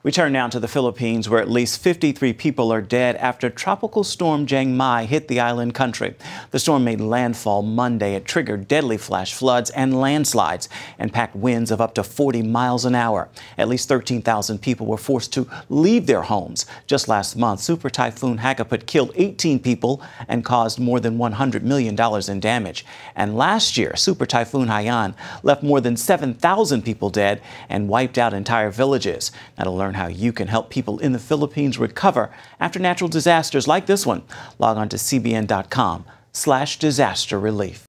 We turn now to the Philippines, where at least 53 people are dead after Tropical Storm Jangmi hit the island country. The storm made landfall Monday. It triggered deadly flash floods and landslides and packed winds of up to 40 miles an hour. At least 13,000 people were forced to leave their homes. Just last month, Super Typhoon Hagapit killed 18 people and caused more than $100 million in damage. And last year, Super Typhoon Haiyan left more than 7,000 people dead and wiped out entire villages. Now, to learn how you can help people in the Philippines recover after natural disasters like this one, log on to cbn.com/disaster relief.